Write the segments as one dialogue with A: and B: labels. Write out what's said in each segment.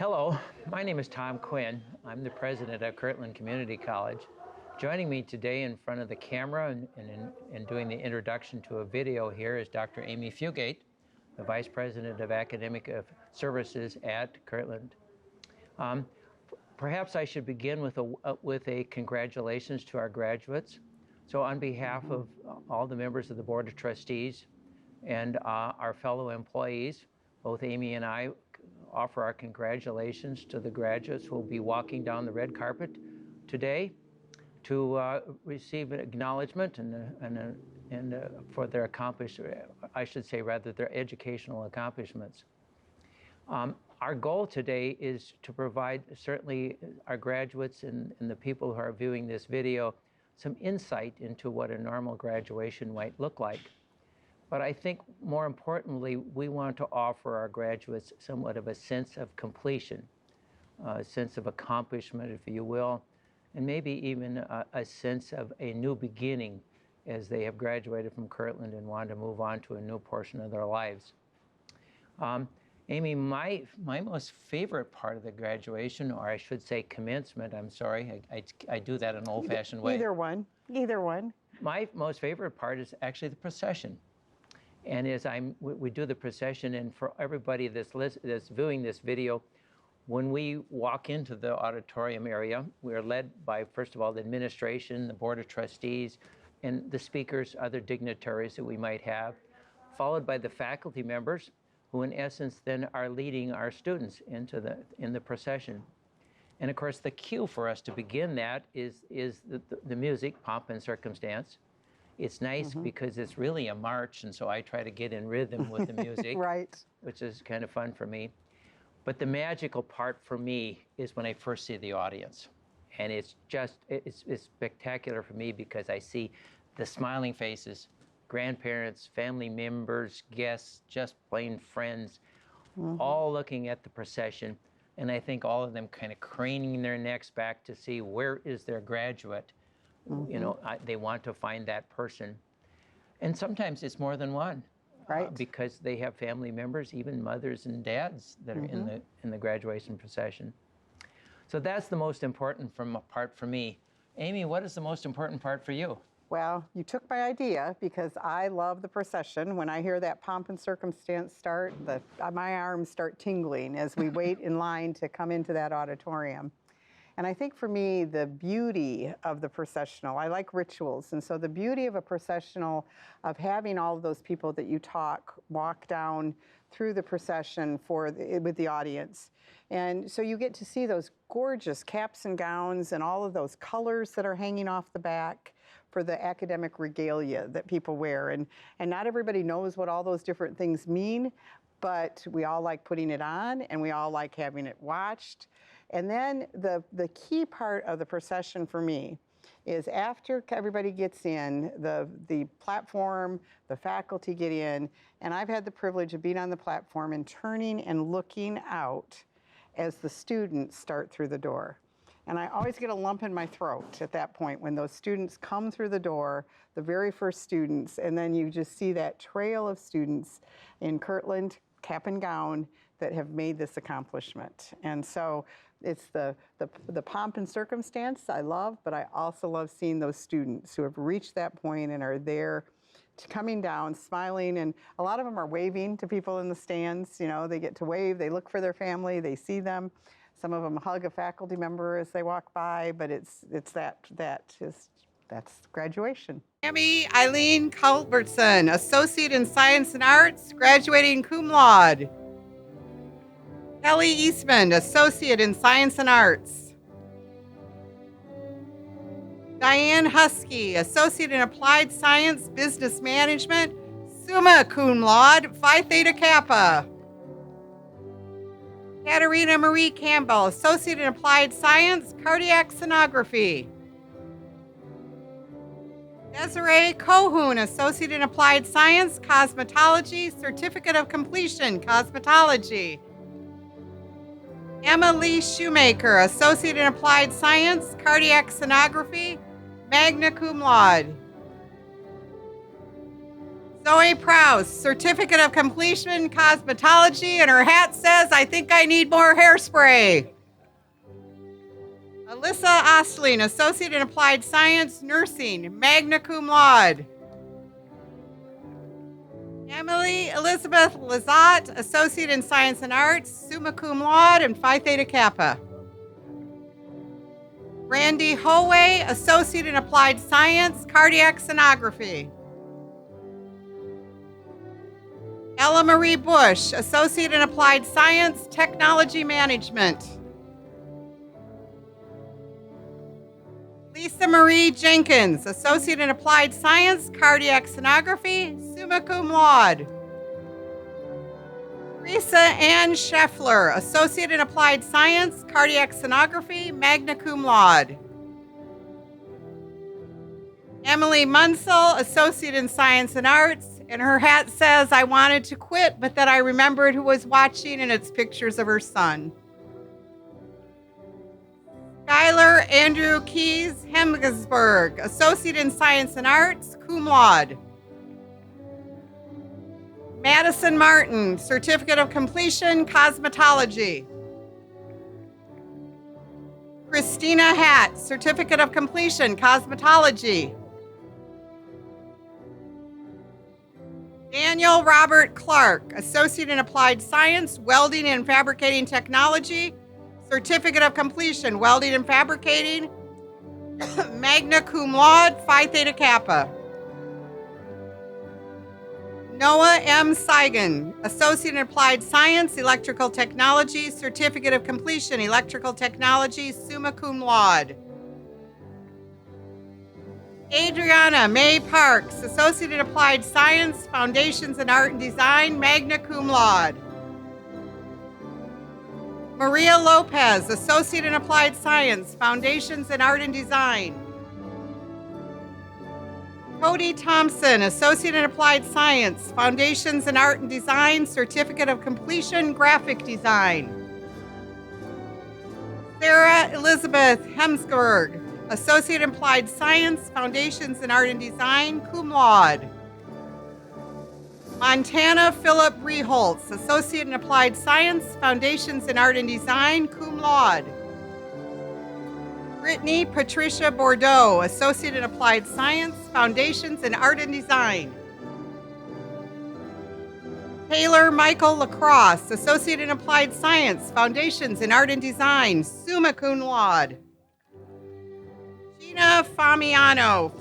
A: Hello, my name is Tom Quinn. I'm the president of Kirtland Community College. Joining me today in front of the camera and doing the introduction to a video here is Dr. Amy Fugate, the Vice President of Academic Services at Kirtland. Perhaps I should begin with a congratulations to our graduates. So on behalf of all the members of the Board of Trustees and our fellow employees, both Amy and I offer our congratulations to the graduates who will be walking down the red carpet today to receive an acknowledgement and for their their educational accomplishments. Our goal today is to provide certainly our graduates and the people who are viewing this video some insight into what a normal graduation might look like. But I think more importantly, we want to offer our graduates somewhat of a sense of completion, a sense of accomplishment, if you will, and maybe even a sense of a new beginning as they have graduated from Kirtland and want to move on to a new portion of their lives. Amy, my most favorite part of the graduation, or I should say commencement, I'm sorry, I do that in an old-fashioned way.
B: Either one.
A: My most favorite part is actually the procession. And as we do the procession, and for everybody that's viewing this video, when we walk into the auditorium area, we are led by, first of all, the administration, the Board of Trustees, and the speakers, other dignitaries that we might have, followed by the faculty members, who in essence then are leading our students in the procession. And of course, the cue for us to begin that is the music, Pomp and Circumstance. It's nice because it's really a march, and so I try to get in rhythm with the music,
B: Right.
A: Which is kind of fun for me. But the magical part for me is when I first see the audience. And it's spectacular for me because I see the smiling faces, grandparents, family members, guests, just plain friends, all looking at the procession. And I think all of them kind of craning their necks back to see where is their graduate. You know, they want to find that person. And sometimes it's more than one.
B: Right.
A: Because they have family members, even mothers and dads that are in the graduation procession. So that's the most important part for me. Amy, what is the most important part for you?
B: Well, you took my idea because I love the procession. When I hear that pomp and circumstance start, my arms start tingling as we wait in line to come into that auditorium. And I think for me, the beauty of the processional, I like rituals. And so the beauty of a processional, of having all of those people that you walk down through the procession with the audience. And so you get to see those gorgeous caps and gowns and all of those colors that are hanging off the back for the academic regalia that people wear. And not everybody knows what all those different things mean, but we all like putting it on and we all like having it watched. And then the key part of the procession for me is after everybody gets in, the platform, the faculty get in, and I've had the privilege of being on the platform and turning and looking out as the students start through the door. And I always get a lump in my throat at that point when those students come through the door, the very first students, and then you just see that trail of students in Kirtland, cap and gown, that have made this accomplishment. And so it's the pomp and circumstance I love, but I also love seeing those students who have reached that point and are there coming down, smiling, and a lot of them are waving to people in the stands. You know, they get to wave, they look for their family, they see them. Some of them hug a faculty member as they walk by, but that's graduation. Tammy Eileen Culbertson, Associate in Science and Arts, graduating cum laude. Kelly Eastman, Associate in Science and Arts. Diane Husky, Associate in Applied Science, Business Management, summa cum laude, Phi Theta Kappa. Katerina Marie Campbell, Associate in Applied Science, Cardiac Sonography. Desiree Cohoon, Associate in Applied Science, Cosmetology, Certificate of Completion, Cosmetology. Emma Lee Shoemaker, Associate in Applied Science, Cardiac Sonography, magna cum laude. Zoe Prouse, Certificate of Completion, Cosmetology, and her hat says, I think I need more hairspray. Alyssa Ostling, Associate in Applied Science, Nursing, magna cum laude. Emily Elizabeth Lizotte, Associate in Science and Arts, summa cum laude, and Phi Theta Kappa. Randy Holloway, Associate in Applied Science, Cardiac Sonography. Ella Marie Bush, Associate in Applied Science, Technology Management. Lisa Marie Jenkins, Associate in Applied Science, Cardiac Sonography, summa cum laude. Teresa Ann Scheffler, Associate in Applied Science, Cardiac Sonography, magna cum laude. Emily Munsell, Associate in Science and Arts, and her hat says, I wanted to quit, but then I remembered who was watching, and it's pictures of her son. Skylar Andrew Keys Hemgesberg, Associate in Science and Arts, cum laude. Madison Martin, Certificate of Completion, Cosmetology. Christina Hatt, Certificate of Completion, Cosmetology. Daniel Robert Clark, Associate in Applied Science, Welding and Fabricating Technology, Certificate of Completion, Welding and Fabricating, magna cum laude, Phi Theta Kappa. Noah M. Seigan, Associate in Applied Science, Electrical Technology, Certificate of Completion, Electrical Technology, summa cum laude. Adriana May Parks, Associate in Applied Science, Foundations in Art and Design, magna cum laude. Maria Lopez, Associate in Applied Science, Foundations in Art and Design. Cody Thompson, Associate in Applied Science, Foundations in Art and Design, Certificate of Completion, Graphic Design. Sarah Elizabeth Hemsberg, Associate in Applied Science, Foundations in Art and Design, cum laude. Montana Philip Reholtz, Associate in Applied Science, Foundations in Art and Design, cum laude. Brittany Patricia Bordeaux, Associate in Applied Science, Foundations in Art and Design. Taylor Michael Lacrosse, Associate in Applied Science, Foundations in Art and Design, summa cum laude. Gina Famiano,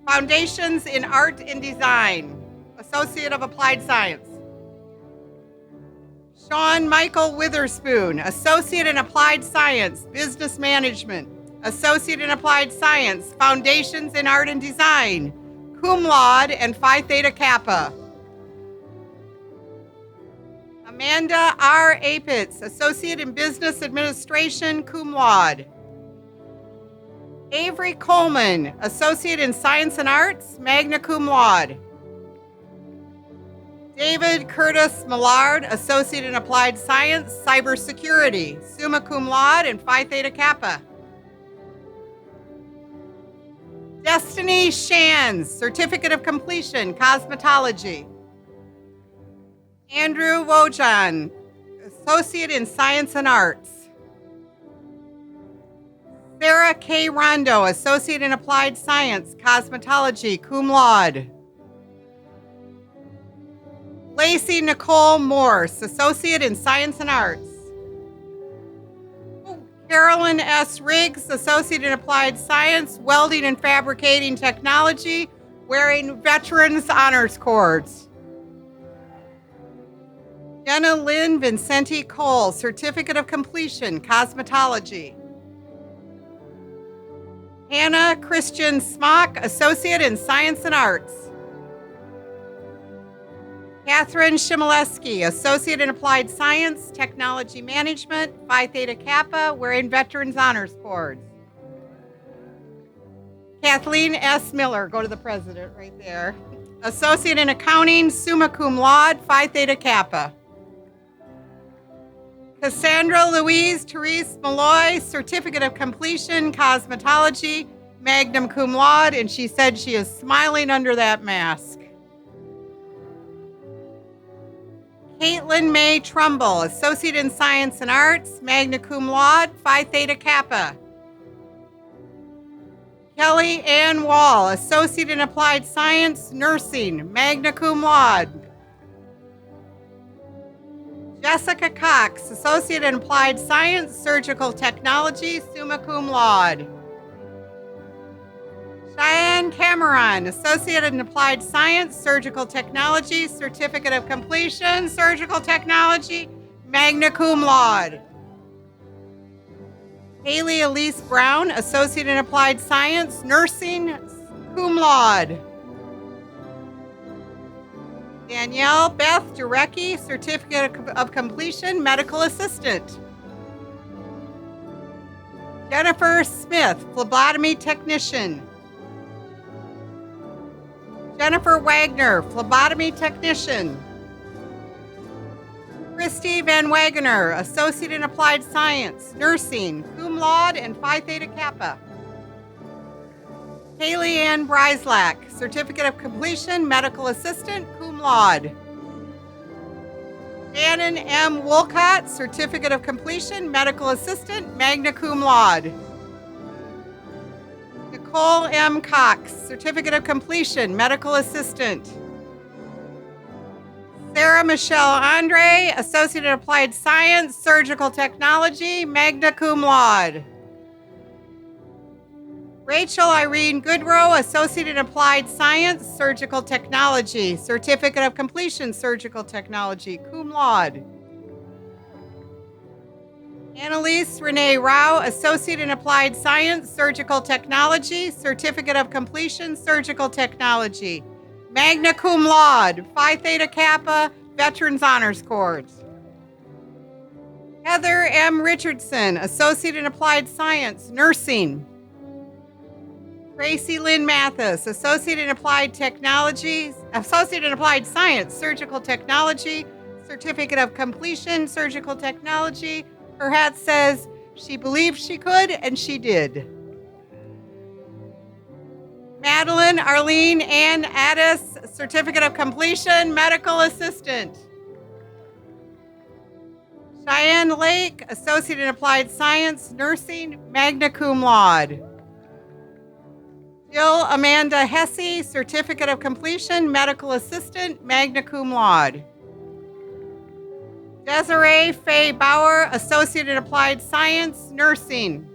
B: Foundations in Art and Design, Associate of Applied Science. Sean Michael Witherspoon, Associate in Applied Science, Business Management, Associate in Applied Science, Foundations in Art and Design, cum laude, and Phi Theta Kappa. Amanda R. Apitz, Associate in Business Administration, cum laude. Avery Coleman, Associate in Science and Arts, magna cum laude. David Curtis Millard, Associate in Applied Science, Cybersecurity, summa cum laude, and Phi Theta Kappa. Destiny Shands, Certificate of Completion, Cosmetology. Andrew Wojan, Associate in Science and Arts. Sarah K. Rondo, Associate in Applied Science, Cosmetology, cum laude. Lacey Nicole Morse, Associate in Science and Arts. Carolyn S. Riggs, Associate in Applied Science, Welding and Fabricating Technology, wearing Veterans Honors Cords. Jenna Lynn Vincenti Cole, Certificate of Completion, Cosmetology. Hannah Christian Smock, Associate in Science and Arts. Catherine Shimoleski, Associate in Applied Science, Technology Management, Phi Theta Kappa, wearing Veterans Honors Cords. Kathleen S. Miller, go to the president right there. Associate in Accounting, summa cum laude, Phi Theta Kappa. Cassandra Louise Therese Malloy, Certificate of Completion, Cosmetology, magna cum laude, and she said she is smiling under that mask. Caitlin May Trumbull, Associate in Science and Arts, magna cum laude, Phi Theta Kappa. Kelly Ann Wall, Associate in Applied Science, Nursing, magna cum laude. Jessica Cox, Associate in Applied Science, Surgical Technology, summa cum laude. Cheyenne Cameron, Associate in Applied Science, Surgical Technology, Certificate of Completion, Surgical Technology, magna cum laude. Haley Elise Brown, Associate in Applied Science, Nursing, cum laude. Danielle Beth Durecki, Certificate of Completion, Medical Assistant. Jennifer Smith, Phlebotomy Technician. Jennifer Wagner, Phlebotomy Technician. Christy Van Wagener, Associate in Applied Science, Nursing, cum laude and Phi Theta Kappa. Haley Ann Breislak, Certificate of Completion, Medical Assistant, cum laude. Shannon M. Wolcott, Certificate of Completion, Medical Assistant, magna cum laude. Nicole M. Cox, Certificate of Completion, Medical Assistant. Sarah Michelle Andre, Associate in Applied Science, Surgical Technology, magna cum laude. Rachel Irene Goodrow, Associate in Applied Science, Surgical Technology, Certificate of Completion, Surgical Technology, cum laude. Annalise Renee Rao, Associate in Applied Science, Surgical Technology, Certificate of Completion, Surgical Technology, magna cum laude, Phi Theta Kappa, Veterans Honors Corps. Heather M. Richardson, Associate in Applied Science, Nursing. Tracy Lynn Mathis, Associate in Applied Technology, Associate in Applied Science, Surgical Technology, Certificate of Completion, Surgical Technology. Her hat says she believed she could, and she did. Madeline Arlene Ann Addis, Certificate of Completion, Medical Assistant. Cheyenne Lake, Associate in Applied Science, Nursing, magna cum laude. Jill Amanda Hesse, Certificate of Completion, Medical Assistant, magna cum laude. Desiree Faye Bauer, Associate in Applied Science, Nursing.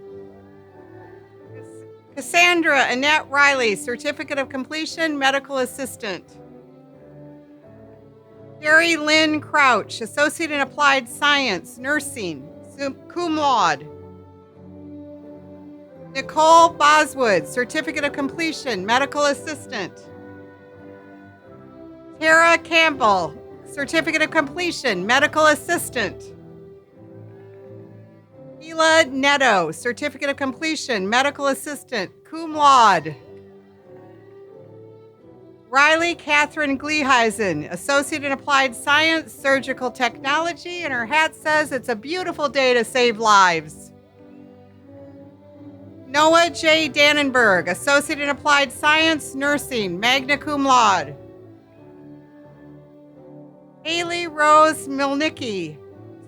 B: Cassandra Annette Riley, Certificate of Completion, Medical Assistant. Carrie Lynn Crouch, Associate in Applied Science, Nursing, cum laude. Nicole Boswood, Certificate of Completion, Medical Assistant. Tara Campbell, Certificate of Completion, Medical Assistant. Sheila Netto, Certificate of Completion, Medical Assistant, cum laude. Riley Catherine Gleeheisen, Associate in Applied Science, Surgical Technology, and her hat says it's a beautiful day to save lives. Noah J. Dannenberg, Associate in Applied Science, Nursing, magna cum laude. Haley Rose Milnicki,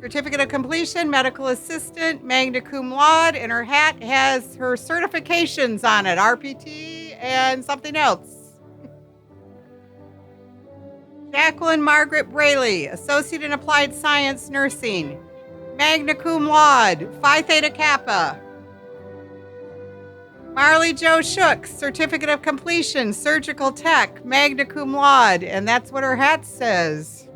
B: Certificate of Completion, Medical Assistant, magna cum laude, and her hat has her certifications on it, RPT and something else. Jacqueline Margaret Braley, Associate in Applied Science, Nursing, magna cum laude, Phi Theta Kappa. Marley Jo Shook, Certificate of Completion, Surgical Tech, magna cum laude, and that's what her hat says.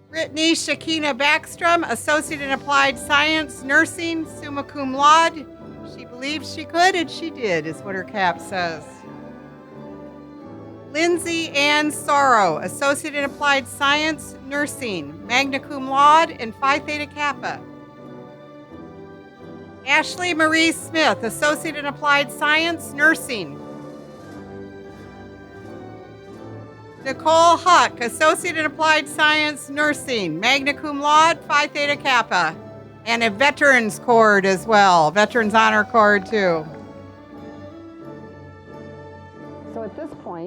B: Brittany Shakina Backstrom, Associate in Applied Science, Nursing, summa cum laude. She believed she could, and she did, is what her cap says. Lindsay Ann Sorrow, Associate in Applied Science, Nursing, magna cum laude, and Phi Theta Kappa. Ashley Marie Smith, Associate in Applied Science, Nursing. Nicole Huck, Associate in Applied Science, Nursing, magna cum laude, Phi Theta Kappa, and a Veterans Cord as well, Veterans Honor Cord too.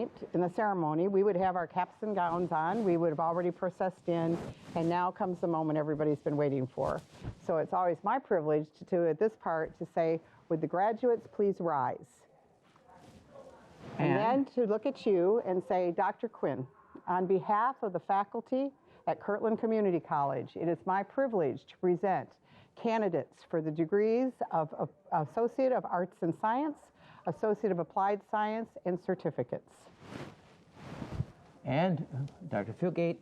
B: point in the ceremony, we would have our caps and gowns on. We would have already processed in, and now comes the moment everybody's been waiting for. So it's always my privilege at this part, to say, would the graduates please rise? And then to look at you and say, Dr. Quinn, on behalf of the faculty at Kirtland Community College, it is my privilege to present candidates for the degrees of Associate of Arts and Science, Associate of Applied Science, and certificates.
A: And Dr. Fugate,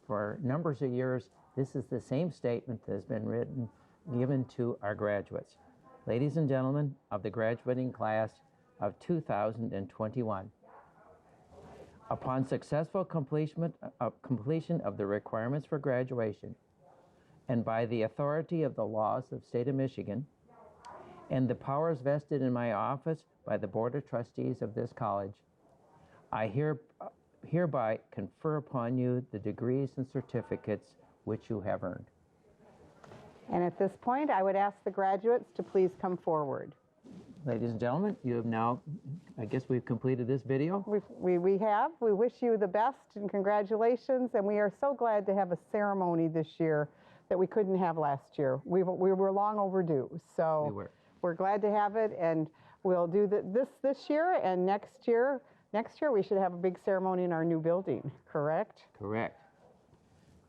A: for numbers of years, this is the same statement that has been given to our graduates. Ladies and gentlemen of the graduating class of 2021, upon successful completion of the requirements for graduation, and by the authority of the laws of the state of Michigan, and the powers vested in my office by the Board of Trustees of this college, I hereby confer upon you the degrees and certificates which you have earned.
B: And at this point, I would ask the graduates to please come forward.
A: Ladies and gentlemen, you have now, I guess we've completed this video.
B: We have. We wish you the best and congratulations, and we are so glad to have a ceremony this year that we couldn't have last year. We were long overdue, so we're glad to have it, and we'll do this year, and next year we should have a big ceremony in our new building, correct?
A: Correct.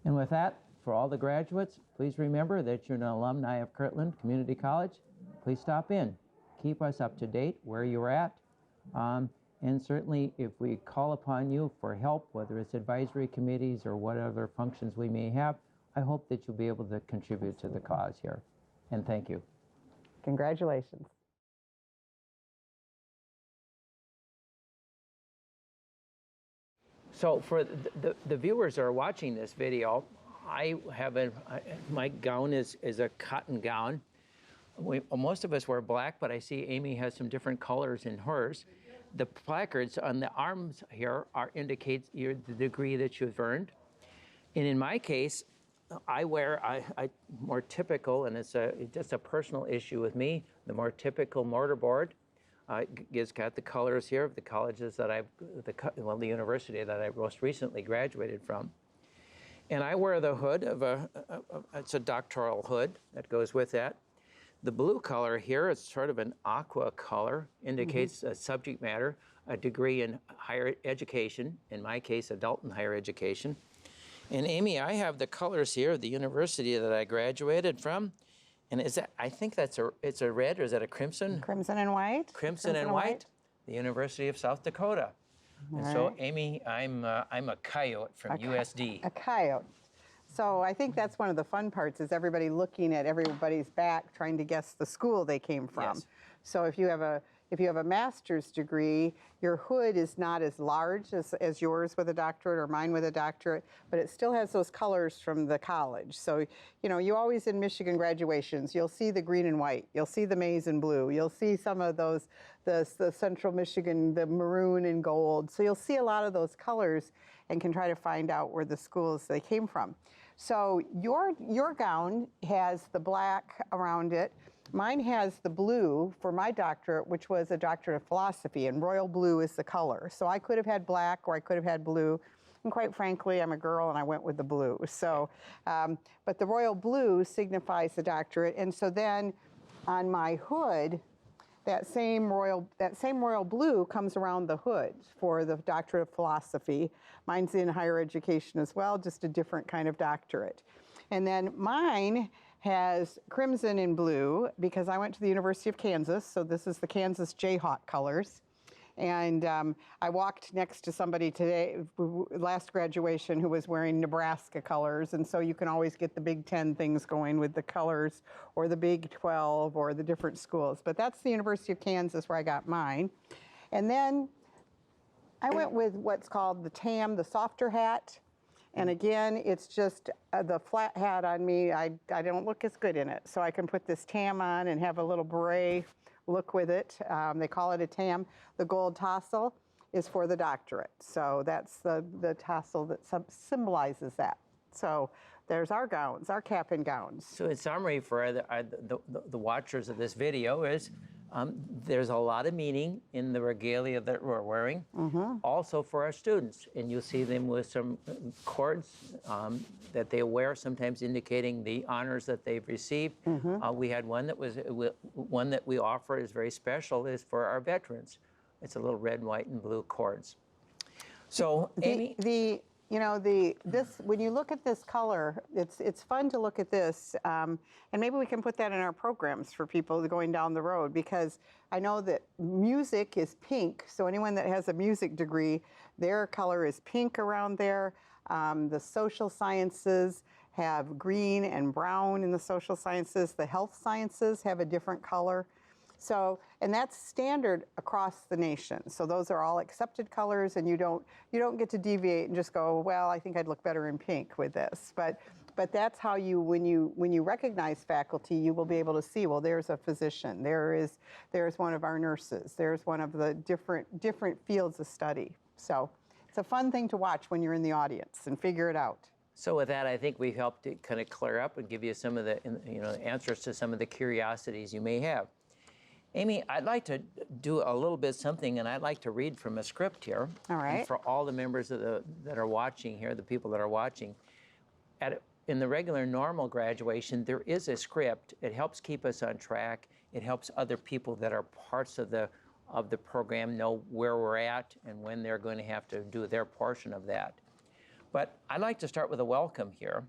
A: And with that, for all the graduates, please remember that you're an alumni of Kirtland Community College. Please stop in. Keep us up to date where you're at. And certainly if we call upon you for help, whether it's advisory committees or whatever functions we may have, I hope that you'll be able to contribute to the cause here. And thank you.
B: Congratulations.
A: So for the viewers who are watching this video, I have my gown is a cotton gown. Most of us wear black, but I see Amy has some different colors in hers. The placards on the arms here indicates the degree that you've earned. And in my case, I wear more typical, and it's just a personal issue with me, the more typical mortarboard. It's got the colors here of the colleges that the university that I most recently graduated from. And I wear the hood it's a doctoral hood that goes with that. The blue color here is sort of an aqua color, indicates a subject matter, a degree in higher education, in my case, adult and higher education. And Amy, I have the colors here of the university that I graduated from. And I think it's a red, or is that a crimson?
B: Crimson and white.
A: Crimson and white, the University of South Dakota. And so, Amy, I'm a coyote from USD.
B: A coyote. So I think that's one of the fun parts, is everybody looking at everybody's back trying to guess the school they came from.
A: Yes.
B: So if you have a master's degree, your hood is not as large as yours with a doctorate or mine with a doctorate, but it still has those colors from the college. So, you always in Michigan graduations, you'll see the green and white, you'll see the maize and blue, you'll see some of those, the Central Michigan, the maroon and gold. So you'll see a lot of those colors and can try to find out where the schools they came from. So your gown has the black around it. Mine has the blue for my doctorate, which was a doctorate of philosophy, and royal blue is the color. So I could have had black or I could have had blue. And quite frankly, I'm a girl and I went with the blue. So, but the royal blue signifies the doctorate. And so then on my hood, that same royal blue comes around the hood for the doctorate of philosophy. Mine's in higher education as well, just a different kind of doctorate. And then mine has crimson and blue because I went to the University of Kansas, so this is the Kansas Jayhawk colors. And I walked next to somebody today, last graduation, who was wearing Nebraska colors, and so you can always get the Big Ten things going with the colors, or the Big 12, or the different schools. But that's the University of Kansas where I got mine. And then I went with what's called the TAM, the softer hat. And again, it's just the flat hat on me. I don't look as good in it. So I can put this TAM on and have a little beret look with it. They call it a TAM. The gold tassel is for the doctorate. So that's the tassel that symbolizes that. So there's our gowns, our cap and gowns.
A: So in summary, for the watchers of this video is, There's a lot of meaning in the regalia that we're wearing, also for our students. And you'll see them with some cords that they wear, sometimes indicating the honors that they've received. We had one that we offer is very special, is for our veterans. It's a little red, white, and blue cords. So, Amy?
B: When you look at this color, it's fun to look at this, and maybe we can put that in our programs for people going down the road, because I know that music is pink, so anyone that has a music degree, their color is pink around there. The social sciences have green and brown in the social sciences. The health sciences have a different color. So, and that's standard across the nation. So those are all accepted colors, and you don't get to deviate and just go, well, I think I'd look better in pink with this. But that's how when you recognize faculty, you will be able to see, well, there's a physician, there's one of our nurses, there's one of the different fields of study. So it's a fun thing to watch when you're in the audience and figure it out.
A: So with that, I think we've helped to kind of clear up and give you some of the answers to some of the curiosities you may have. Amy, I'd like to do a little bit something, and I'd like to read from a script here.
B: All right.
A: And for all the members that are watching here, the people that are watching, in the regular normal graduation, there is a script. It helps keep us on track. It helps other people that are parts of the program know where we're at and when they're going to have to do their portion of that. But I'd like to start with a welcome here.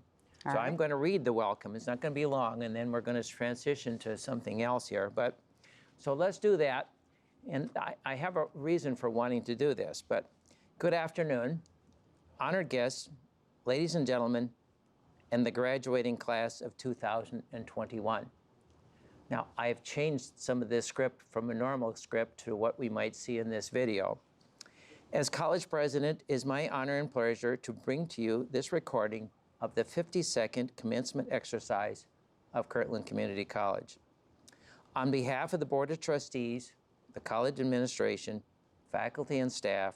A: So I'm going to read the welcome. It's not going to be long, and then we're going to transition to something else here. So let's do that, and I have a reason for wanting to do this, but good afternoon, honored guests, ladies and gentlemen, and the graduating class of 2021. Now, I've changed some of this script from a normal script to what we might see in this video. As college president, it is my honor and pleasure to bring to you this recording of the 52nd commencement exercise of Kirtland Community College. On behalf of the Board of Trustees, the college administration, faculty, and staff,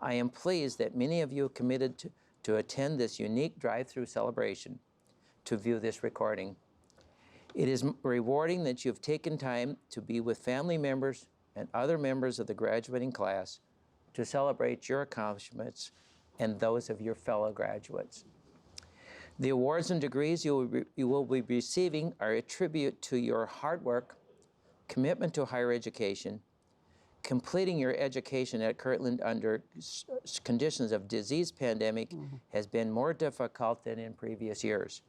A: I am pleased that many of you have committed to attend this unique drive-through celebration to view this recording. It is rewarding that you have taken time to be with family members and other members of the graduating class to celebrate your accomplishments and those of your fellow graduates. The awards and degrees you will be receiving are a tribute to your hard work, commitment to higher education, completing your education at Kirtland under conditions of disease pandemic has been more difficult than in previous years.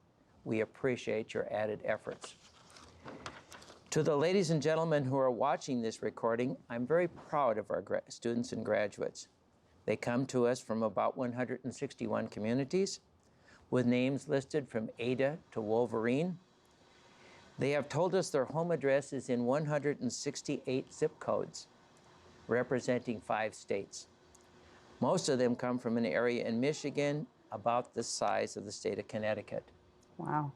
A: We appreciate your added efforts. To the ladies and gentlemen who are watching this recording, I'm very proud of our students and graduates. They come to us from about 161 communities, with names listed from Ada to Wolverine. They have told us their home address is in 168 zip codes, representing 5 states. Most of them come from an area in Michigan about the size of the state of Connecticut.
B: Wow.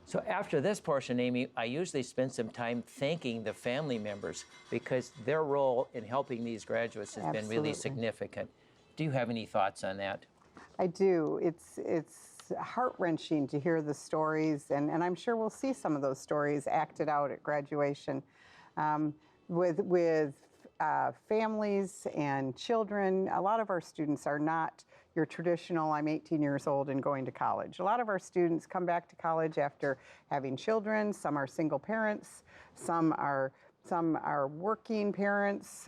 A: So after this portion, Amy, I usually spend some time thanking the family members because their role in helping these graduates has been really significant. Do you have any thoughts on that? I
B: do. It's heart-wrenching to hear the stories, and I'm sure we'll see some of those stories acted out at graduation with families and children. A lot of our students are not your traditional, I'm 18 years old and going to college. A lot of our students come back to college after having children. Some are single parents. Some are working parents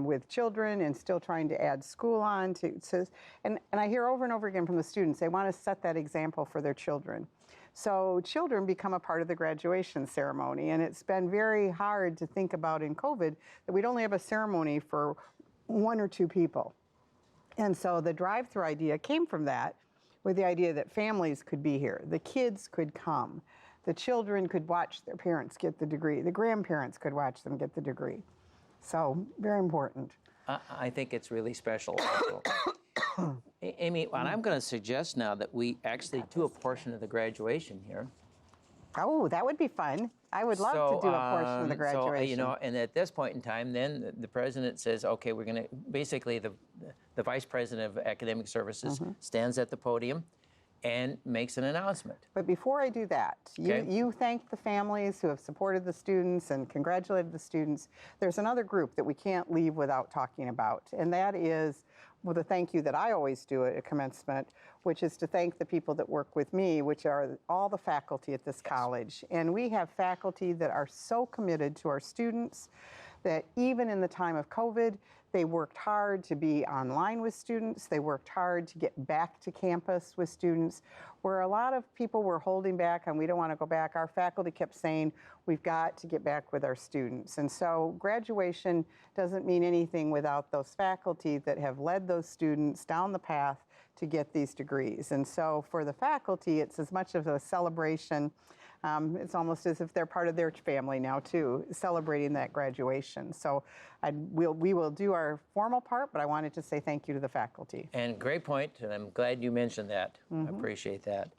B: with children and still trying to add school on and I hear over and over again from the students, they want to set that example for their children. So children become a part of the graduation ceremony, and it's been very hard to think about in COVID that we'd only have a ceremony for 1 or 2 people. And so the drive-through idea came from that, with the idea that families could be here, the kids could come. The children could watch their parents get the degree. The grandparents could watch them get the degree. So, very important.
A: I think it's really special also. Amy, what I'm going to suggest now that we actually do a portion of the graduation here.
B: Oh, that would be fun. I would love to do a portion of the graduation.
A: So, and at this point in time, then the president says, okay, we're going to, basically the vice president of academic services stands at the podium, and makes an announcement.
B: But before I do that, you thank the families who have supported the students and congratulated the students. There's another group that we can't leave without talking about, and that is the thank you that I always do at commencement, which is to thank the people that work with me, which are all the faculty at this college. And we have faculty that are so committed to our students that even in the time of COVID, they worked hard to be online with students. They worked hard to get back to campus with students. Where a lot of people were holding back and we don't want to go back, our faculty kept saying, we've got to get back with our students. And so graduation doesn't mean anything without those faculty that have led those students down the path to get these degrees. And so for the faculty, it's as much of a celebration. It's almost as if they're part of their family now, too, celebrating that graduation. So we will do our formal part, but I wanted to say thank you to the faculty.
A: And great point, and I'm glad you mentioned that. I appreciate that.